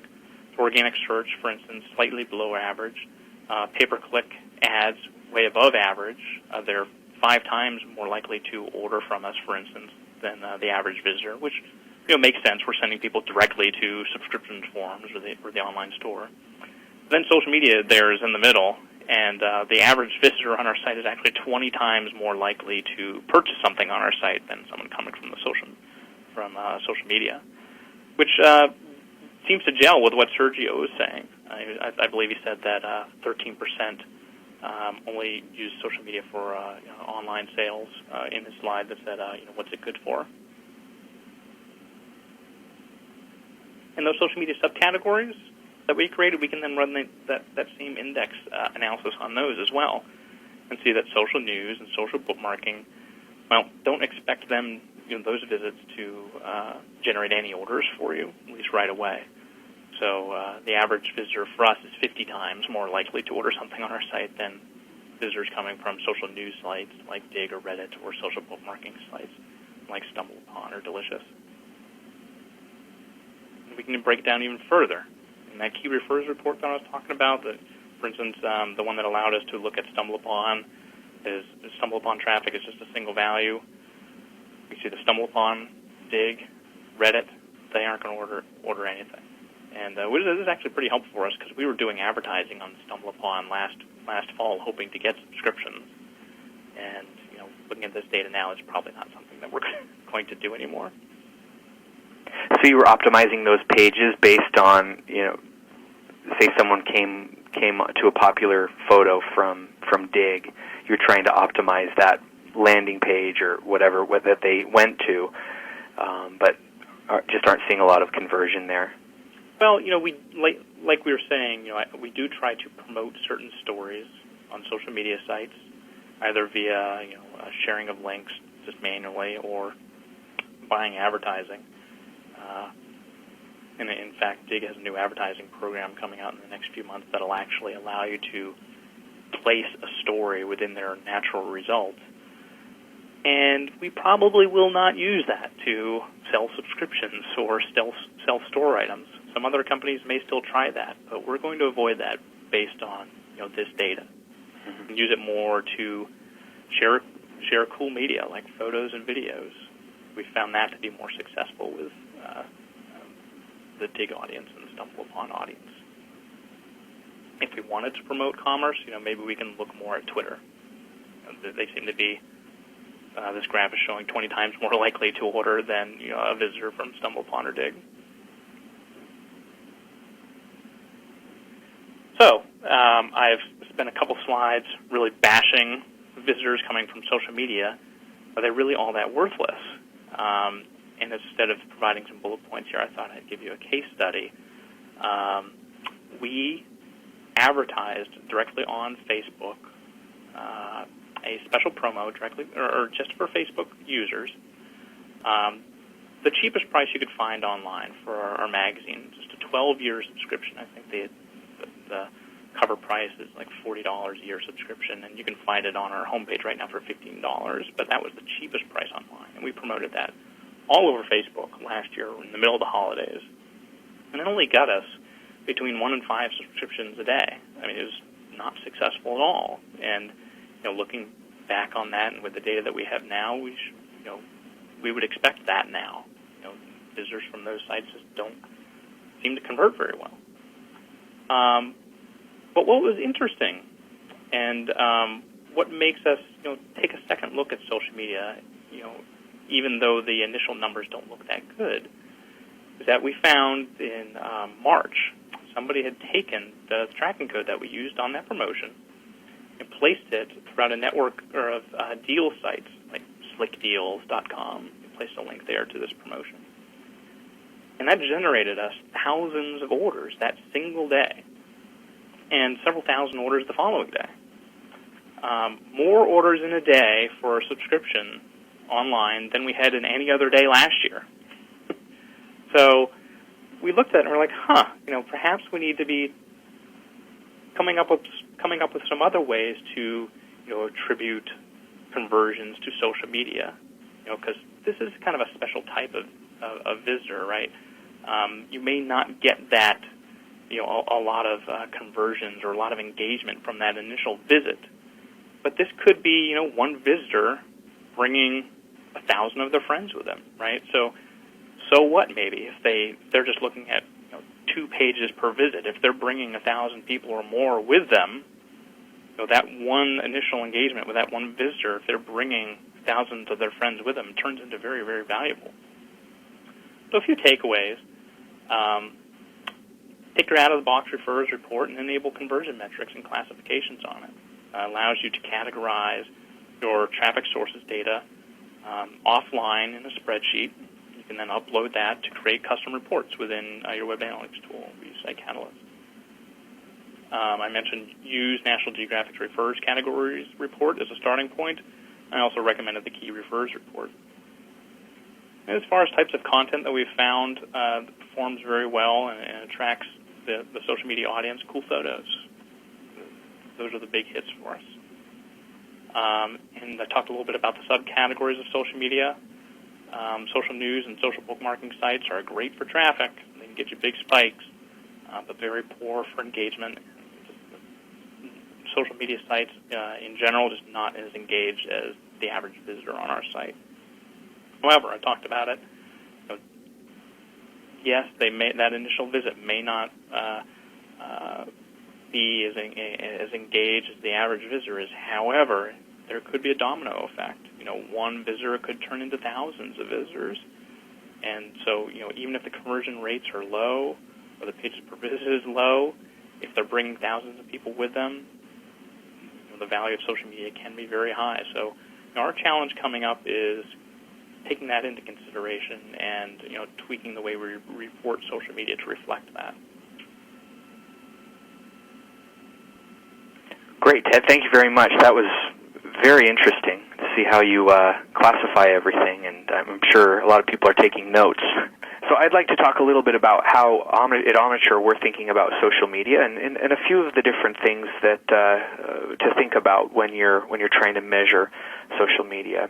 C: Organic search, for instance, slightly below average. Pay-per-click ads, way above average. They're 5 times more likely to order from us, for instance, than the average visitor, which makes sense. We're sending people directly to subscription forums or the online store. Then social media there is in the middle, and the average visitor on our site is actually 20 times more likely to purchase something on our site than someone coming from social media, which seems to gel with what Sergio was saying. I believe he said that 13% only use social media for online sales in his slide that said, what's it good for? And those social media subcategories that we created, we can then run that same index analysis on those as well and see that social news and social bookmarking, don't expect them, those visits to generate any orders for you, at least right away. So the average visitor for us is 50 times more likely to order something on our site than visitors coming from social news sites like Dig or Reddit, or social bookmarking sites like StumbleUpon or Delicious. And we can break it down even further. In that key refers report that I was talking about, for instance, the one that allowed us to look at StumbleUpon, is StumbleUpon traffic is just a single value. We see the StumbleUpon, Dig, Reddit, they aren't going to order anything. And this is actually pretty helpful for us because we were doing advertising on StumbleUpon last fall, hoping to get subscriptions. And looking at this data now, it's probably not something that we're going to do anymore.
A: So you were optimizing those pages based on, say someone came to a popular photo from Dig. You're trying to optimize that landing page or whatever that they went to, but just aren't seeing a lot of conversion there.
C: Well, we like we were saying, we do try to promote certain stories on social media sites, either via sharing of links just manually or buying advertising. And in fact, Dig has a new advertising program coming out in the next few months that'll actually allow you to place a story within their natural results. And we probably will not use that to sell subscriptions or sell store items. Some other companies may still try that, but we're going to avoid that based on this data. And use it more to share cool media like photos and videos. We found that to be more successful with the Dig audience and the StumbleUpon audience. If we wanted to promote commerce, maybe we can look more at Twitter. they seem to be. This graph is showing 20 times more likely to order than a visitor from StumbleUpon or Dig. So I've spent a couple slides really bashing visitors coming from social media. Are they really all that worthless? And instead of providing some bullet points here, I thought I'd give you a case study. We advertised directly on Facebook a special promo directly, or just for Facebook users. The cheapest price you could find online for our magazine, just a 12-year subscription. I think the cover price is like $40 a year subscription, and you can find it on our homepage right now for $15. But that was the cheapest price online, and we promoted that all over Facebook last year in the middle of the holidays. And it only got us between 1 and 5 subscriptions a day. I mean, it was not successful at all. And looking back on that, and with the data that we have now, we would expect that now. Visitors from those sites just don't seem to convert very well. But what was interesting, and what makes us take a second look at social media, even though the initial numbers don't look that good, is that we found in March somebody had taken the tracking code that we used on that promotion and placed it throughout a network of deal sites like slickdeals.com. We placed a link there to this promotion. And that generated us thousands of orders that single day and several thousand orders the following day. More orders in a day for a subscription online than we had in any other day last year. So we looked at it and we're like, perhaps we need to be coming up with some other ways to attribute conversions to social media, because this is kind of a special type of visitor, right? You may not get that a lot of conversions or a lot of engagement from that initial visit, but this could be one visitor bringing 1,000 of their friends with them, right? So what? Maybe if they're just looking at 2 pages per visit, if they're bringing 1,000 people or more with them, that one initial engagement with that one visitor, if they're bringing thousands of their friends with them, turns into very, very valuable. So a few takeaways. Take your out-of-the-box refers report and enable conversion metrics and classifications on it. Allows you to categorize your traffic sources data offline in a spreadsheet. You can then upload that to create custom reports within your web analytics tool. We use Site Catalyst. I mentioned use National Geographic's refers categories report as a starting point. I also recommended the key refers report. And as far as types of content that we've found that performs very well and attracts the social media audience, cool photos. Those are the big hits for us. And I talked a little bit about the subcategories of social media. Social news and social bookmarking sites are great for traffic. They can get you big spikes, but very poor for engagement. Social media sites in general just not as engaged as the average visitor on our site. However, I talked about it. Yes, that initial visit may not be as engaged as the average visitor is. However, there could be a domino effect. One visitor could turn into thousands of visitors. And so, even if the conversion rates are low or the pages per visit is low, if they're bringing thousands of people with them, the value of social media can be very high. So our challenge coming up is taking that into consideration and tweaking the way we report social media to reflect that.
A: Great, Ted. Thank you very much. That was very interesting to see how you classify everything, and I'm sure a lot of people are taking notes. So I'd like to talk a little bit about how at Omniture we're thinking about social media and a few of the different things that to think about when you're trying to measure social media.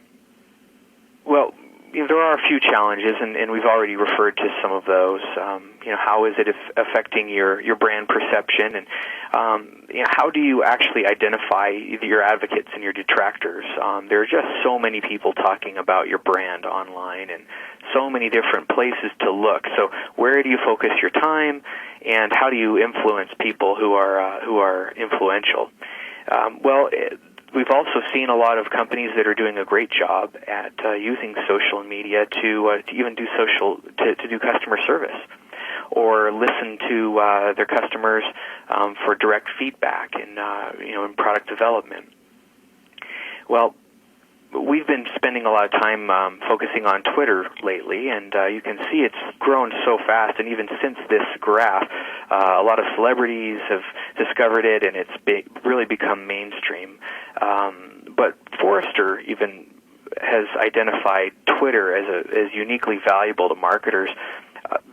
A: Well, there are a few challenges, and we've already referred to some of those. How is it affecting your brand perception, and how do you actually identify your advocates and your detractors? There are just so many people talking about your brand online, and so many different places to look. So where do you focus your time, and how do you influence people who are influential? we've also seen a lot of companies that are doing a great job at using social media to even do to do customer service, or listen to their customers for direct feedback in in product development. Well, we've been spending a lot of time focusing on Twitter lately, and you can see it's grown so fast. And even since this graph, a lot of celebrities have discovered it, and it's really become mainstream. But Forrester even has identified Twitter as uniquely valuable to marketers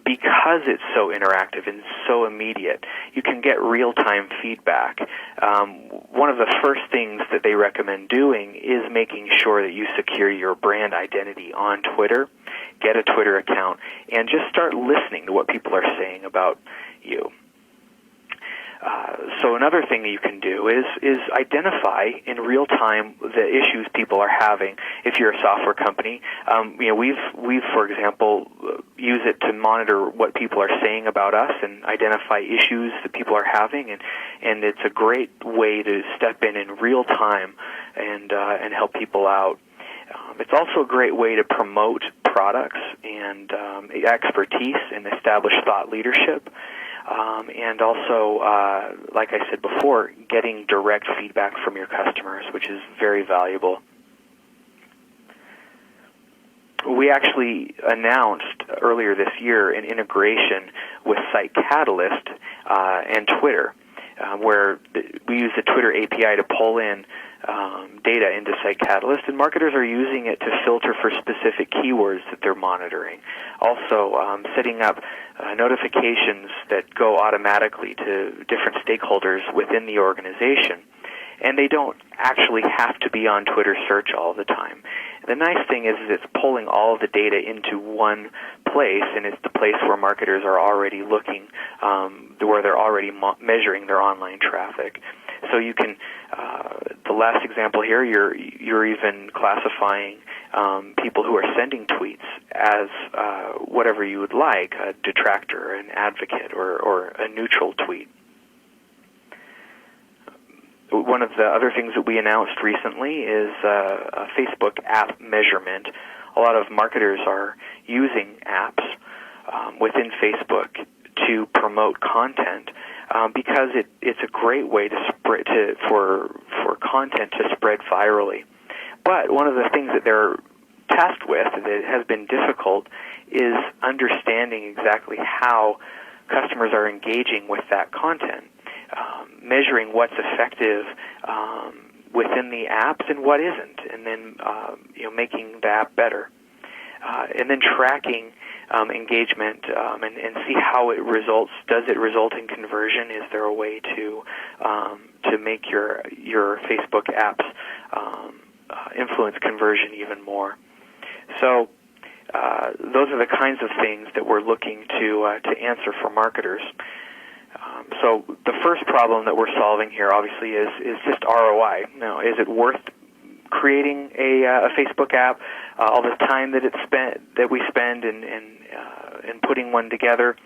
A: because it's so interactive and so immediate. You can get real-time feedback. One of the first things that they recommend doing is making sure that you secure your brand identity on Twitter, get a Twitter account, and just start listening to what people are saying about you. So another thing that you can do is identify in real time the issues people are having. If you're a software company, we've for example use it to monitor what people are saying about us and identify issues that people are having, and it's a great way to step in real time and help people out. It's also a great way to promote products and expertise and establish thought leadership. And also, like I said before, getting direct feedback from your customers, which is very valuable. We actually announced earlier this year an integration with Site Catalyst and Twitter, where we use the Twitter API to pull in data into Site Catalyst, and marketers are using it to filter for specific keywords that they're monitoring. Also, setting up notifications that go automatically to different stakeholders within the organization. And they don't actually have to be on Twitter search all the time. The nice thing is it's pulling all of the data into one place, and it's the place where marketers are already looking, where they're already measuring their online traffic. So you can, the last example here, you're even classifying people who are sending tweets as whatever you would like, a detractor, an advocate, or a neutral tweet. One of the other things that we announced recently is a Facebook app measurement. A lot of marketers are using apps within Facebook to promote content because it's a great way to spread for content to spread virally. But one of the things that they're tasked with that has been difficult is understanding exactly how customers are engaging with that content. Measuring what's effective within the apps and what isn't, and then making the app better, and then tracking engagement and see how it results. Does it result in conversion? Is there a way to make your Facebook apps influence conversion even more? So those are the kinds of things that we're looking to answer for marketers. So the first problem that we're solving here, obviously, is just ROI. Now, is it worth creating a Facebook app? All the time that we spend in putting one together,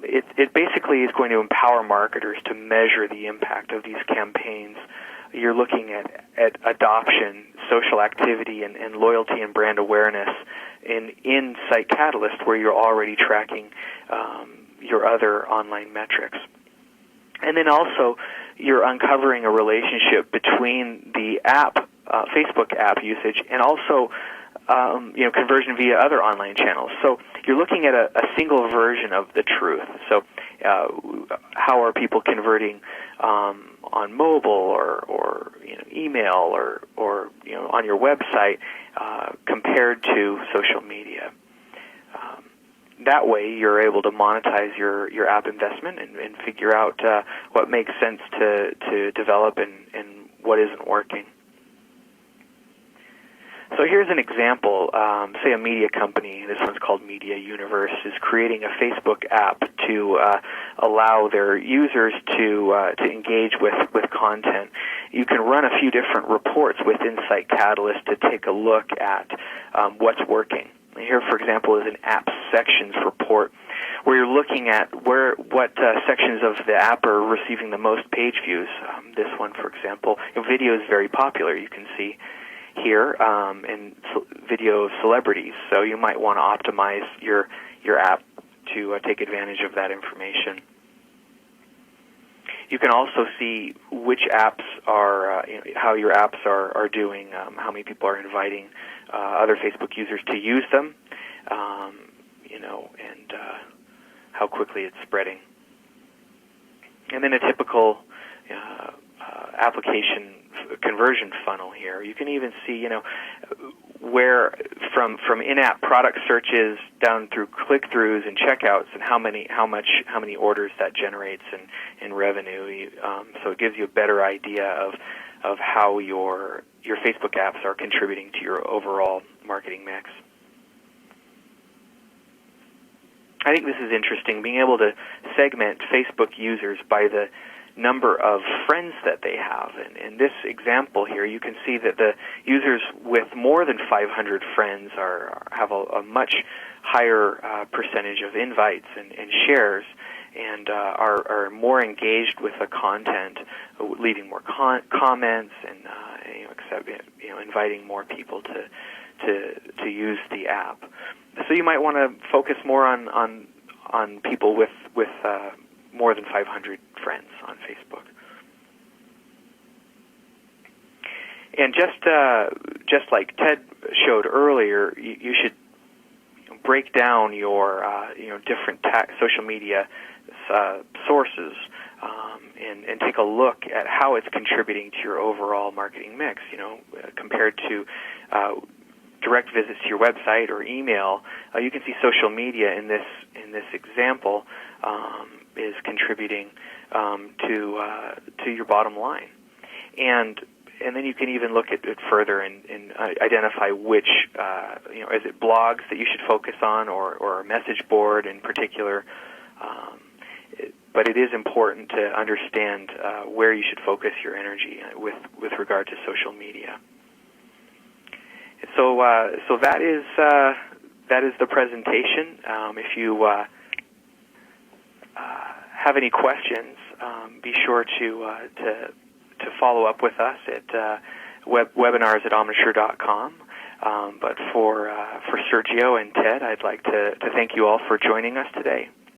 A: it basically is going to empower marketers to measure the impact of these campaigns. You're looking at adoption, social activity, and loyalty and brand awareness in Site Catalyst, where you're already tracking your other online metrics. And then also, you're uncovering a relationship between the app, Facebook app usage, and also conversion via other online channels. So you're looking at a single version of the truth. So how are people converting on mobile or email or on your website compared to social media? That way, you're able to monetize your app investment and figure out what makes sense to develop and what isn't working. So here's an example. Say a media company, this one's called Media Universe, is creating a Facebook app to allow their users to engage with content. You can run a few different reports within Site Catalyst to take a look at what's working. Here, for example, is an app sections report where you're looking at what sections of the app are receiving the most page views. This one, for example, video is very popular. You can see here, and video of celebrities. So you might want to optimize your app to take advantage of that information. You can also see which apps are, how your apps are doing, how many people are inviting other Facebook users to use them, and how quickly it's spreading. And then a typical application conversion funnel here. You can even see, where from in-app product searches down through click-throughs and checkouts, and how many orders that generates in revenue. So it gives you a better idea of how your Facebook apps are contributing to your overall marketing mix. I think this is interesting, being able to segment Facebook users by the number of friends that they have. And in this example here, you can see that the users with more than 500 friends have a much higher percentage of invites and shares, and are more engaged with the content, leaving more comments, and inviting more people to use the app. So you might want to focus more on people with more than 500 friends on Facebook. And just like Ted showed earlier, you should break down your different social media sources, and take a look at how it's contributing to your overall marketing mix. Compared to direct visits to your website or email, you can see social media in this example is contributing to your bottom line, and then you can even look at it further and identify which is it blogs that you should focus on, or a message board in particular. But it is important to understand where you should focus your energy with regard to social media. So that is the presentation. If you have any questions, be sure to follow up with us at webinars@omniture.com. But for Sergio and Ted, I'd like to thank you all for joining us today.